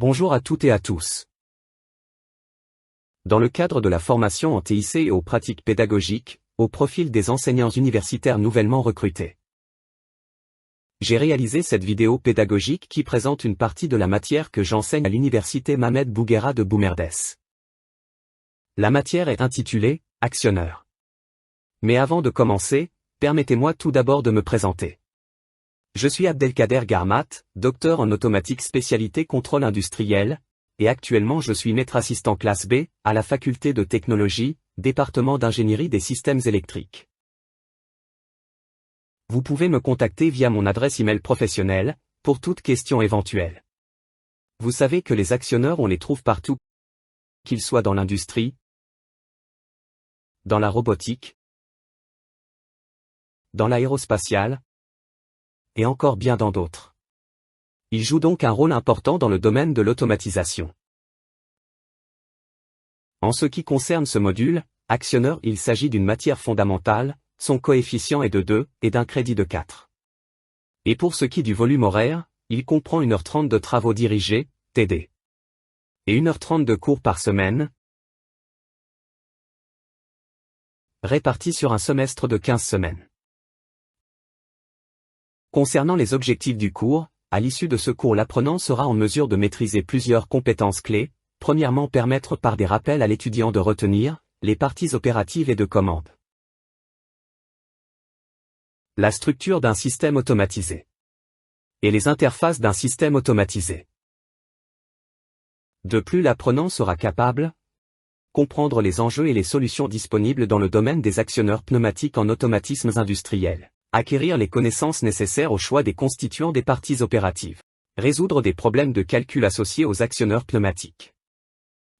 Bonjour à toutes et à tous. Dans le cadre de la formation en TIC et aux pratiques pédagogiques, au profil des enseignants universitaires nouvellement recrutés, j'ai réalisé cette vidéo pédagogique qui présente une partie de la matière que j'enseigne à l'université Mohamed Bouguera de Boumerdès. La matière est intitulée « Actionneur ». Mais avant de commencer, permettez-moi tout d'abord de me présenter. Je suis Abdelkader Garmat, docteur en automatique spécialité contrôle industriel, et actuellement je suis maître assistant classe B, à la faculté de technologie, département d'ingénierie des systèmes électriques. Vous pouvez me contacter via mon adresse email professionnelle, pour toute question éventuelle. Vous savez que les actionneurs on les trouve partout, qu'ils soient dans l'industrie, dans la robotique, dans l'aérospatiale, et encore bien dans d'autres. Ils jouent donc un rôle important dans le domaine de l'automatisation. En ce qui concerne ce module, actionneur, il s'agit d'une matière fondamentale, son coefficient est de 2, et d'un crédit de 4. Et pour ce qui est du volume horaire, il comprend 1h30 de travaux dirigés, TD. Et 1h30 de cours par semaine, répartis sur un semestre de 15 semaines. Concernant les objectifs du cours, à l'issue de ce cours l'apprenant sera en mesure de maîtriser plusieurs compétences clés, premièrement permettre par des rappels à l'étudiant de retenir les parties opératives et de commande. La structure d'un système automatisé. Et les interfaces d'un système automatisé. De plus l'apprenant sera capable comprendre les enjeux et les solutions disponibles dans le domaine des actionneurs pneumatiques en automatismes industriels. Acquérir les connaissances nécessaires au choix des constituants des parties opératives. Résoudre des problèmes de calcul associés aux actionneurs pneumatiques.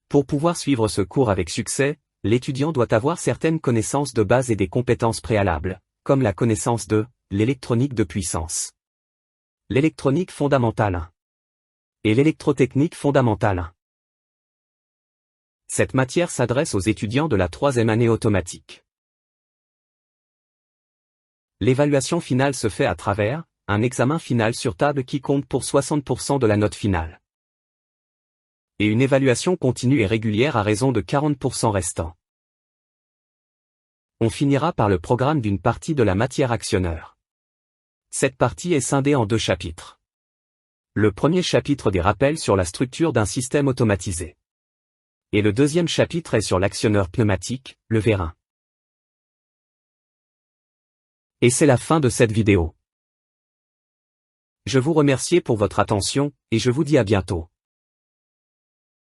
Pour pouvoir suivre ce cours avec succès, l'étudiant doit avoir certaines connaissances de base et des compétences préalables, comme la connaissance de l'électronique de puissance, l'électronique fondamentale 1 et l'électrotechnique fondamentale 1. Cette matière s'adresse aux étudiants de la 3e année automatique. L'évaluation finale se fait à travers un examen final sur table qui compte pour 60% de la note finale. Et une évaluation continue et régulière à raison de 40% restant. On finira par le programme d'une partie de la matière actionneur. Cette partie est scindée en 2 chapitres. Le premier chapitre des rappels sur la structure d'un système automatisé. Et le deuxième chapitre est sur l'actionneur pneumatique, le vérin. Et c'est la fin de cette vidéo. Je vous remercie pour votre attention, et je vous dis à bientôt.